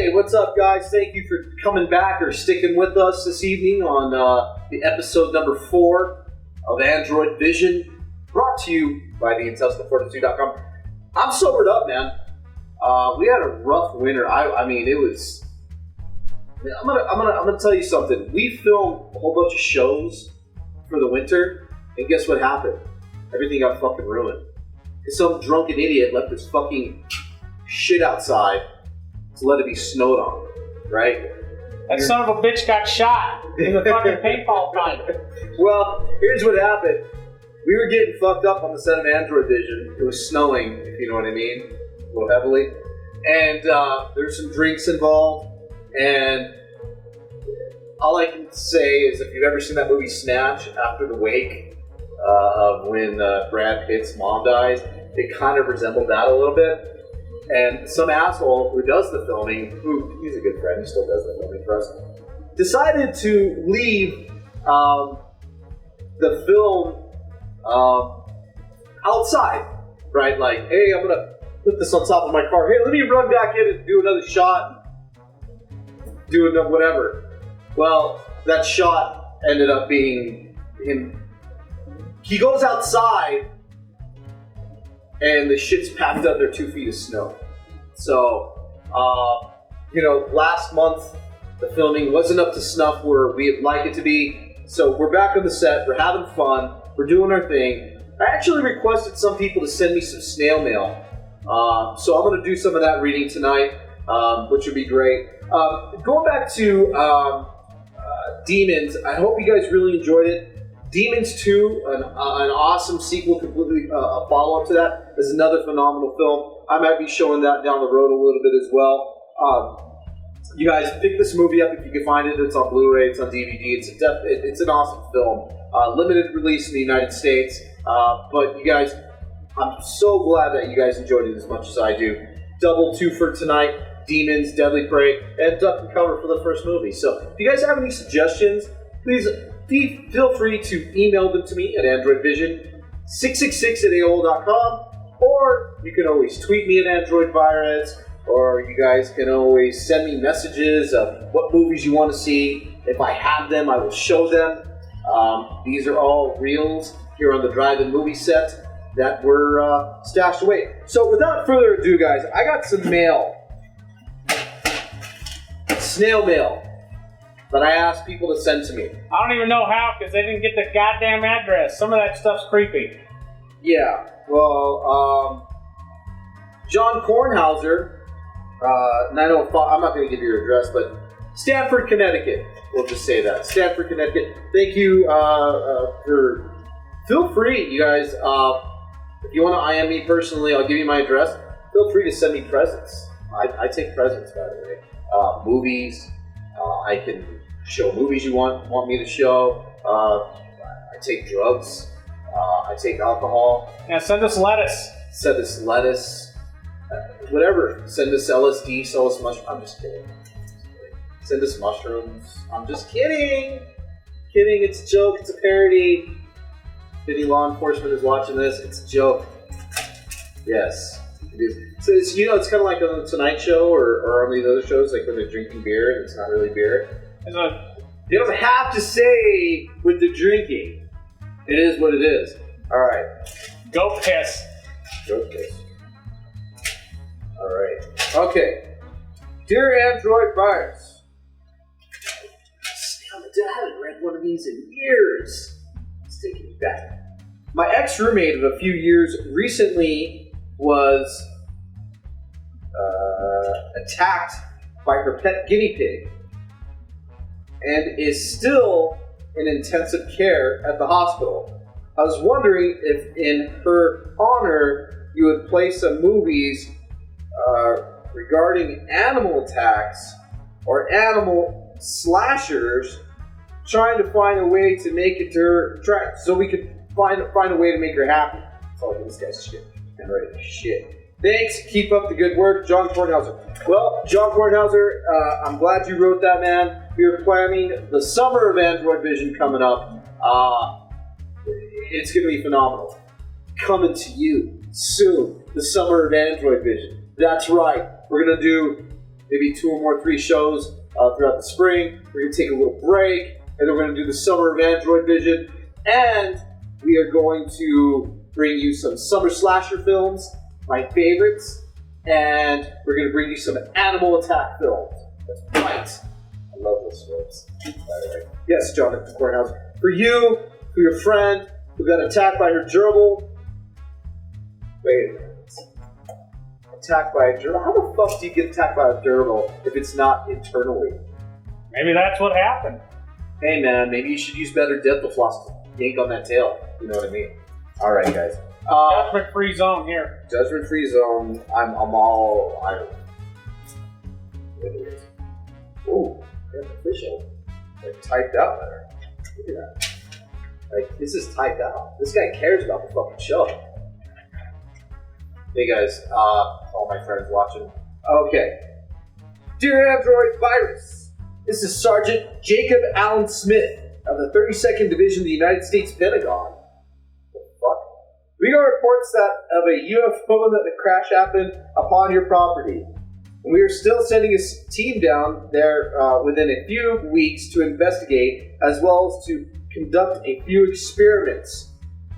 Hey, what's up, guys? Thank you for coming back or sticking with us this evening on the episode number 4 of AndroidVision, brought to you by the Intelstar42.com. I'm sobered up, man. We had a rough winter. I mean, it was. I'm gonna tell you something. We filmed a whole bunch of shows for the winter, and guess what happened? Everything got fucking ruined. Because some drunken idiot left his fucking shit outside to let it be snowed on, right? That son of a bitch got shot in the fucking paintball gun. Well, here's what happened. We were getting fucked up on the set of AndroidVision. It was snowing, if you know what I mean, a little heavily. And there's some drinks involved. And all I can say is if you've ever seen that movie Snatch, After the Wake, of when Brad Pitt's mom dies, it kind of resembled that a little bit. And some asshole who does the filming, he's a good friend, he still does the filming for us, decided to leave the film outside, right? Like, hey, I'm gonna put this on top of my car. Hey, let me run back in and do another shot, do another whatever. Well, that shot ended up being him. He goes outside, and the shit's packed under 2 feet of snow. So, last month the filming wasn't up to snuff where we'd like it to be. So we're back on the set, we're having fun, we're doing our thing. I actually requested some people to send me some snail mail. So I'm going to do some of that reading tonight, which would be great. Going back to Demons, I hope you guys really enjoyed it. Demons 2, an awesome sequel, completely a follow-up to that, is another phenomenal film. I might be showing that down the road a little bit as well. You guys pick this movie up if you can find it. It's on Blu-ray, it's on DVD. It's an awesome film. Limited release in the United States. But you guys, I'm so glad that you guys enjoyed it as much as I do. Double 2 for tonight. Demons, Deadly Prey, and Duck and Cover for the first movie. So if you guys have any suggestions, please feel free to email them to me at AndroidVision666@AOL.com, or you can always tweet me at AndroidVirus, or you guys can always send me messages of what movies you want to see. If I have them, I will show them. These are all reels here on the drive-in movie set that were stashed away. So without further ado, guys, I got some mail. Snail mail that I asked people to send to me. I don't even know how, because they didn't get the goddamn address. Some of that stuff's creepy. Yeah, well, John Kornhauser, 905, I'm not going to give you your address, but Stamford, Connecticut. We'll just say that. Stamford, Connecticut. Thank you for... Feel free, you guys, if you want to IM me personally, I'll give you my address. Feel free to send me presents. I take presents, by the way. Movies. I can show movies you want me to show. I take drugs. I take alcohol. Yeah, send us lettuce. Send us lettuce. Whatever. Send us LSD. Send us mushrooms. I'm just kidding. Send us mushrooms. I'm just kidding. Kidding. It's a joke. It's a parody. If any law enforcement is watching this, it's a joke. Yes. It is. So it's, it's kind of like on the Tonight Show or on these other shows, like when they're drinking beer and it's not really beer. You don't have to say with the drinking. It is what it is. All right. Go piss. Go piss. All right. Okay. Dear Android Virus, I haven't read one of these in years. Let's take it back. My ex-roommate of a few years recently was attacked by her pet guinea pig and is still in intensive care at the hospital. I was wondering if in her honor you would play some movies regarding animal attacks or animal slashers, trying to find a way to make it to her, so we could find a way to make her happy. That's all this guy's shit. And right, shit. Thanks. Keep up the good work, John Kornhauser. Well, John Kornhauser, I'm glad you wrote that, man. We're planning the summer of AndroidVision coming up. It's going to be phenomenal. Coming to you soon, the summer of AndroidVision. That's right. We're going to do maybe 2 or more, 3 shows throughout the spring. We're going to take a little break, and then we're going to do the summer of AndroidVision, and we are going to bring you some summer slasher films, my favorites, and we're going to bring you some animal attack films. That's right. I love those films. Right. Yes, Jonathan Cornhouse. For you, for your friend who got attacked by her gerbil. Wait a minute. Attacked by a gerbil? How the fuck do you get attacked by a gerbil if it's not internally? Maybe that's what happened. Hey man, maybe you should use better dental floss to yank on that tail. You know what I mean? Alright, guys. Judgment-free zone here. Judgment-free zone. I'm all... Ooh, that's official. Like, typed out better. Look at that. Like, this is typed out. This guy cares about the fucking show. Hey guys, all my friends watching. Okay. Dear Android Virus, this is Sergeant Jacob Allen Smith of the 32nd Division of the United States Pentagon. What the fuck? We got reports of a UFO that the crash happened upon your property. And we are still sending a team down there within a few weeks to investigate, as well as to conduct a few experiments.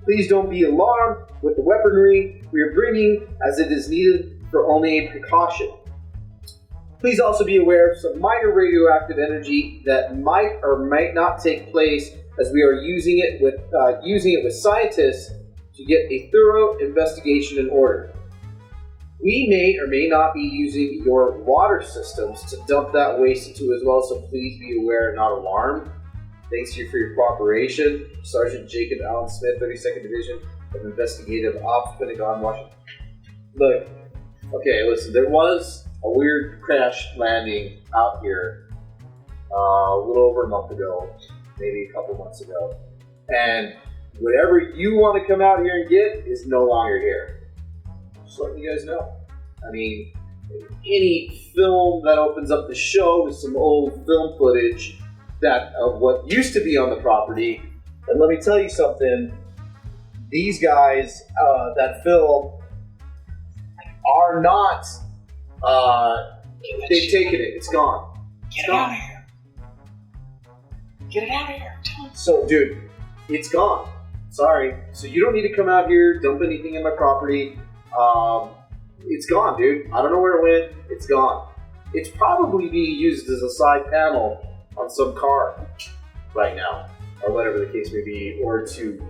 Please don't be alarmed with the weaponry we are bringing, as it is needed for only a precaution. Please also be aware of some minor radioactive energy that might or might not take place, as we are using it with scientists to get a thorough investigation in order. We may or may not be using your water systems to dump that waste into as well, so please be aware and not alarmed. Thanks to you for your cooperation, Sergeant Jacob Allen Smith, 32nd Division of Investigative Ops, Pentagon, Washington. Look, okay, listen, there was a weird crash landing out here a little over a month ago, maybe a couple months ago, and whatever you want to come out here and get is no longer here. Just letting you guys know. I mean, any film that opens up the show with some old film footage of what used to be on the property, and let me tell you something, these guys that film are not, they've taken it, it's gone. Get it out of here. Get it out of here. So, dude, it's gone. Sorry. So you don't need to come out here, dump anything in my property. It's gone, dude. I don't know where it went. It's gone. It's probably being used as a side panel on some car right now, or whatever the case may be, or to,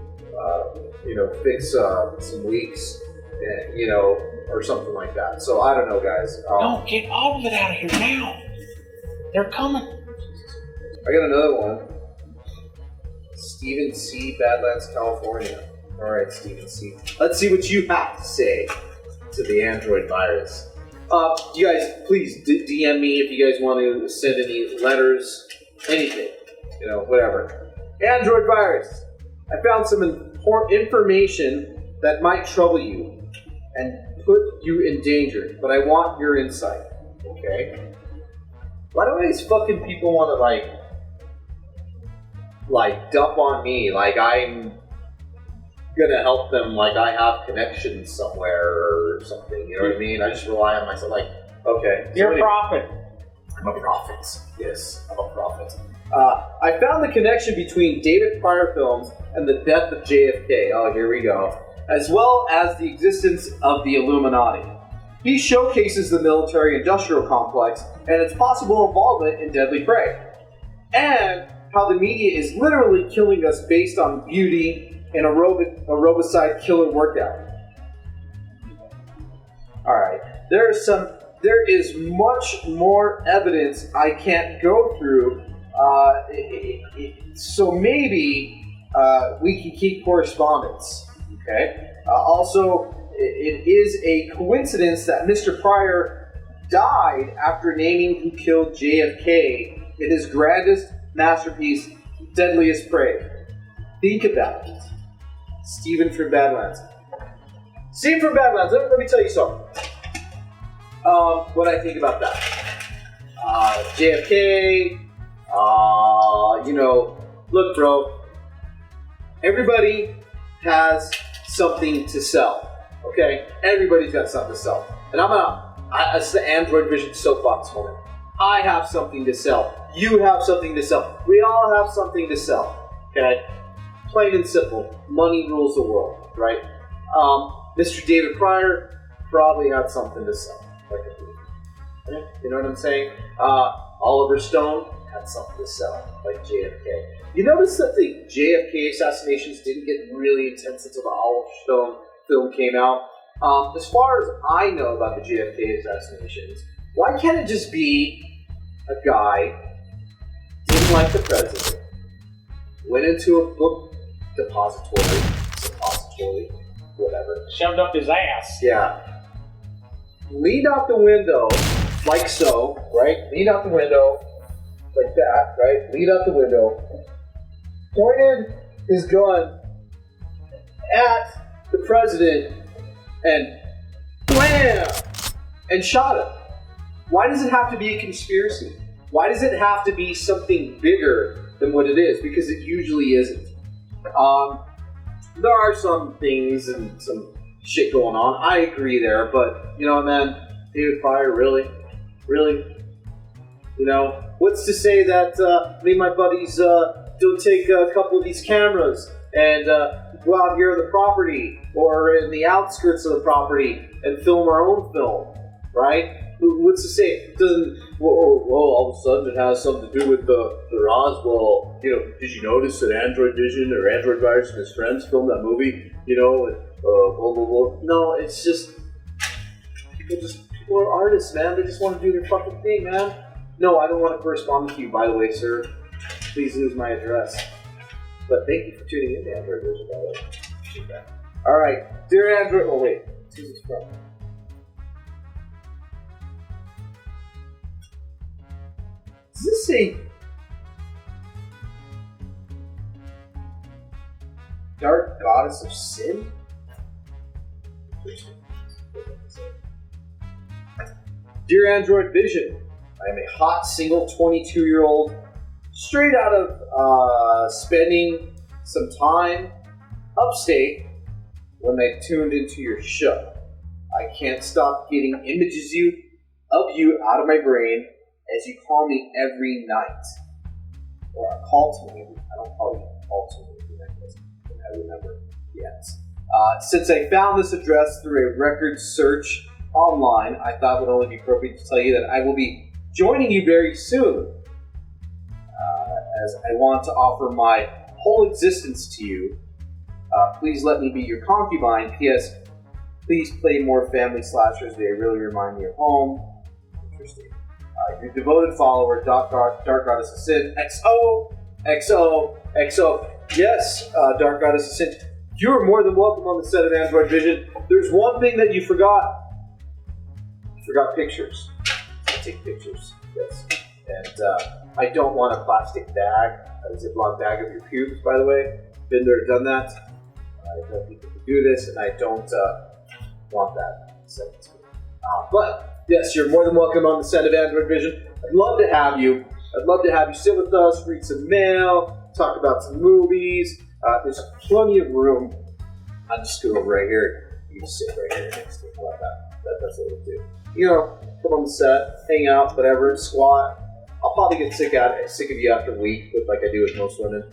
fix some leaks, or something like that. So I don't know, guys. No, get all of it out of here now. They're coming. I got another one. Stephen C., Badlands, California. All right, Stephen C. Let's see what you have to say to the Android virus. You guys, please DM me if you guys want to send any letters, anything, whatever. Android virus. I found some important information that might trouble you and put you in danger, but I want your insight, okay? Why do these fucking people want to, dump on me, like I'm gonna help them, like I have connections somewhere or something, you know what I mean? I just rely on myself, okay. You're a prophet. I'm a prophet. Yes, I'm a prophet. I found the connection between David Pryor films and the death of JFK. Oh, here we go. As well as the existence of the Illuminati. He showcases the military-industrial complex and its possible involvement in deadly prey. And how the media is literally killing us based on beauty and aerobicide killer workout. Alright, there is much more evidence I can't go through, so maybe we can keep correspondence, okay? Also, it is a coincidence that Mr. Pryor died after naming who killed JFK in his grandest masterpiece, Deadliest Prey. Think about it. Steven from Badlands. Steven from Badlands, let me tell you something. What I think about that. JFK, look, bro, everybody has something to sell, okay? Everybody's got something to sell. And I'm It's the AndroidVision soapbox moment. I have something to sell. You have something to sell. We all have something to sell. Okay? Plain and simple. Money rules the world, right? Mr. David Pryor probably had something to sell. You know what I'm saying? Oliver Stone had something to sell, like JFK. You notice that the JFK assassinations didn't get really intense until the Oliver Stone film came out. As far as I know about the JFK assassinations, why can't it just be a guy didn't like the president, went into a book suppository, whatever. Shoved up his ass. Yeah. Leaned out the window, like so, right? Leaned out the window, like that, right? Leaned out the window, pointed his gun at the president, and blam! And shot him. Why does it have to be a conspiracy? Why does it have to be something bigger than what it is? Because it usually isn't. There are some things and some shit going on. I agree there, but you know, man, David Pryor, really? You know, what's to say that me and my buddies don't take a couple of these cameras and go out here on the property or in the outskirts of the property and film our own film, right? What's to say it doesn't? Whoa, all of a sudden it has something to do with the Roswell. You know, did you notice that AndroidVision or AndroidVirus and his friends filmed that movie? You know, and blah blah blah. No, it's just people are artists, man. They just want to do their fucking thing, man. No, I don't want to correspond with you, by the way, sir. Please lose my address. But thank you for tuning in to AndroidVision, by the way. Okay. All right, dear Android. Oh wait, who's this from? Does this say Dark Goddess of Sin? Dear AndroidVision, I am a hot, single 22-year-old, straight out of spending some time upstate when I tuned into your show. I can't stop getting images of you out of my brain as you call me every night. Or call to me. I don't call you call to me every night. I remember. Yes. Since I found this address through a record search online, I thought it would only be appropriate to tell you that I will be joining you very soon. As I want to offer my whole existence to you. Please let me be your concubine. P.S. Please play more family slashers. They really remind me of home. Interesting. Your devoted follower, Dark Goddess of Sin, XO. Yes, Dark Goddess of Sin. You are more than welcome on the set of AndroidVision. There's one thing that you forgot. You forgot pictures. I take pictures. Yes. And I don't want a plastic bag, a Ziploc bag of your pubes, by the way. Been there, done that. I don't think you can do this, and I don't want that sent to me. But, yes, you're more than welcome on the set of AndroidVision. I'd love to have you. I'd love to have you sit with us, read some mail, talk about some movies. There's plenty of room. I'll just go over right here. You can sit right here next to me. How about that? That's what we'll do. You know, come on the set, hang out, whatever, squat. I'll probably get sick of you after a week, like I do with most women.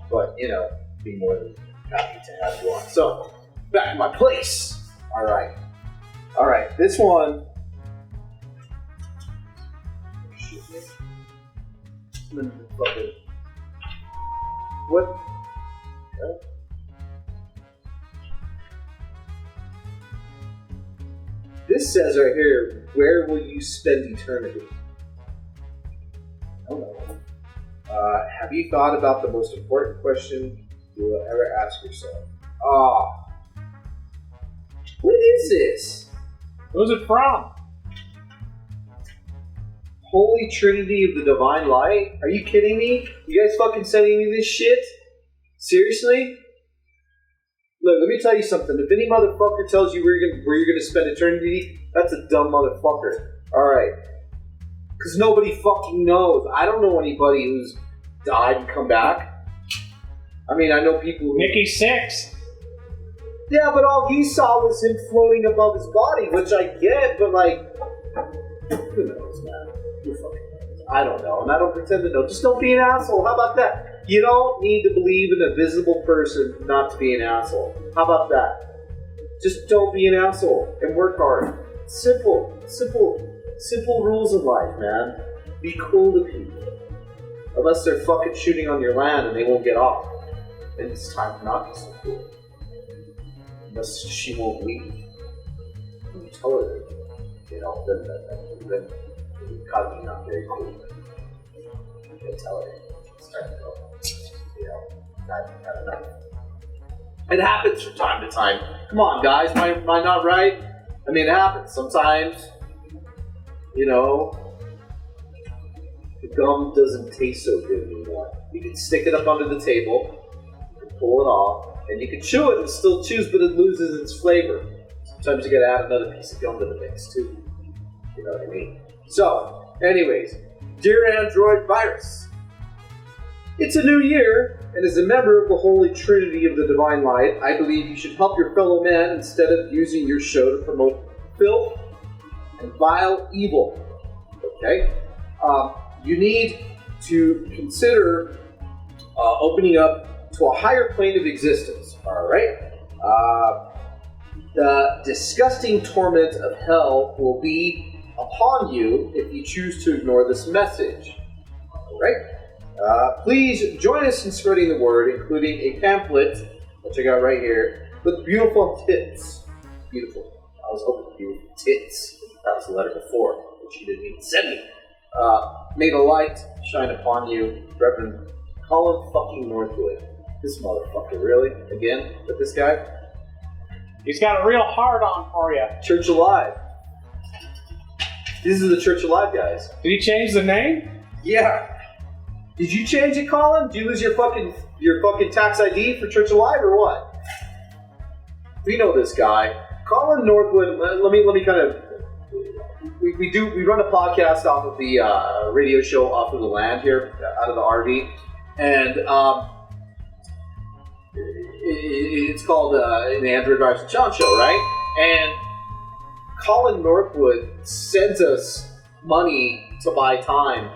But, you know, be more than happy to have you on. So, back to my place. All right. This one. What? This says right here, where will you spend eternity? I don't know. Have you thought about the most important question you will ever ask yourself? What is this? Who's it from? Holy Trinity of the Divine Light? Are you kidding me? You guys fucking sending me this shit? Seriously? Look, let me tell you something. If any motherfucker tells you where you're gonna spend eternity, that's a dumb motherfucker. Alright. Because nobody fucking knows. I don't know anybody who's died and come back. I mean, I know people who... Nikki Sixx. Yeah, but all he saw was him floating above his body, which I get, but like, who knows, man? Who fucking knows? I don't know, and I don't pretend to know. Just don't be an asshole. How about that? You don't need to believe in a visible person not to be an asshole. How about that? Just don't be an asshole and work hard. Simple rules of life, man. Be cool to people. Unless they're fucking shooting on your land and they won't get off. Then it's time to not be so cool. Unless she won't leave. When you tell her, then you gotta be not very cool. You tell her. It's time to go. Not enough. It happens from time to time. Come on, guys. Am I not right? I mean, it happens. Sometimes, the gum doesn't taste so good anymore. You can stick it up under the table, you can pull it off, and you can chew it and still chews, but it loses its flavor. Sometimes you gotta add another piece of gum to the mix, too. You know what I mean? So, anyways, dear Android Virus, it's a new year, and as a member of the Holy Trinity of the Divine Light, I believe you should help your fellow man instead of using your show to promote filth and vile evil. Okay? You need to consider opening up to a higher plane of existence. Alright? The disgusting torment of hell will be upon you if you choose to ignore this message. Alright? Please join us in spreading the word, including a pamphlet, which I got right here, with beautiful tits. Beautiful. I was hoping beautiful tits. That was the letter before, which you didn't even send me. May the light shine upon you, Reverend Colin fucking Northwood. This motherfucker, really? Again? With this guy? He's got a real hard-on for you. Church Alive. This is the Church Alive guys. Did he change the name? Yeah. Did you change it, Colin? Did you lose your fucking tax ID for Church Alive or what? We know this guy. Colin Northwood, let me kind of... We run a podcast off of the radio show off of the land here, out of the RV, and it's called an AndroidViruS and Sean show, right? And Colin Northwood sends us money to buy time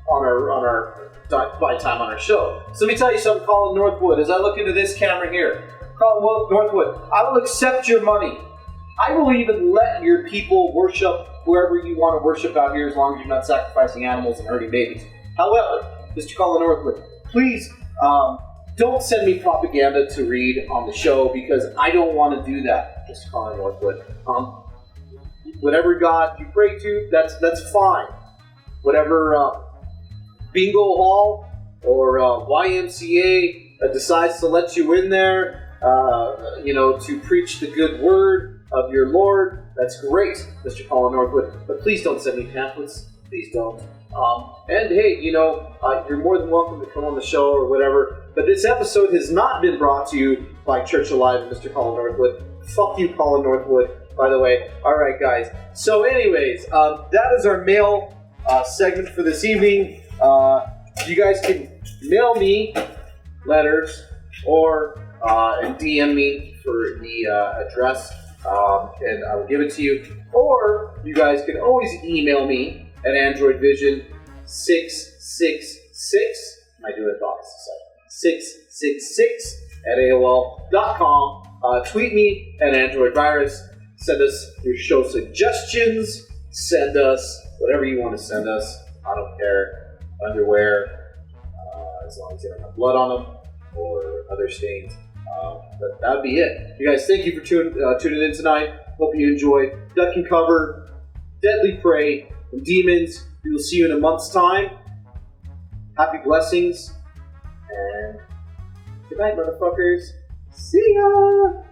on our show. So let me tell you something, Colin Northwood. As I look into this camera here, Colin Northwood, I will accept your money. I will even let your people worship whoever you want to worship out here, as long as you're not sacrificing animals and hurting babies. However, Mr. Colin Northwood, please don't send me propaganda to read on the show, because I don't want to do that, Mr. Colin Northwood. Whatever God you pray to, that's fine. Whatever bingo hall or YMCA decides to let you in there, to preach the good word of your Lord, that's great, Mr. Colin Northwood. But please don't send me pamphlets. Please don't. And hey, you're more than welcome to come on the show or whatever. But this episode has not been brought to you by Church Alive and Mr. Colin Northwood. Fuck you, Colin Northwood, by the way. Alright, guys. So anyways, that is our mail segment for this evening. You guys can mail me letters or and DM me for the address, and I will give it to you. Or you guys can always email me at AndroidVision666. Am I doing it opposite side? 666 at AOL.com. Tweet me at AndroidVirus. Send us your show suggestions. Send us whatever you want to send us. I don't care. Underwear, as long as they don't have blood on them or other stains. But that would be it. You guys, thank you for tuning in tonight. Hope you enjoyed Duck and Cover, Deadly Prey, and Demons. We will see you in a month's time. Happy blessings. And good night, motherfuckers. See ya!